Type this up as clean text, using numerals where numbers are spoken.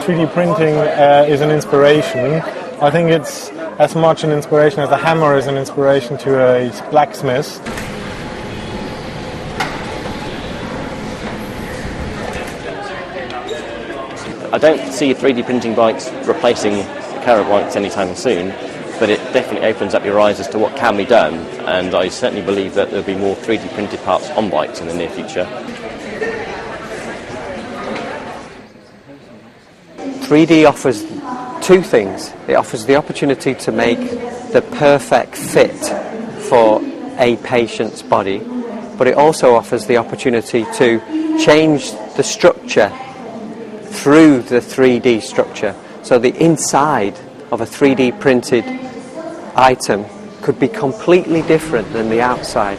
3D printing is an inspiration. I think it's as much an inspiration as a hammer is an inspiration to a blacksmith. I don't see 3D printing bikes replacing the current bikes anytime soon, but it definitely opens up your eyes as to what can be done, and I certainly believe that there'll be more 3D printed parts on bikes in the near future. 3D offers two things. It offers the opportunity to make the perfect fit for a patient's body, but it also offers the opportunity to change the structure through the 3D structure. So the inside of a 3D printed item could be completely different than the outside.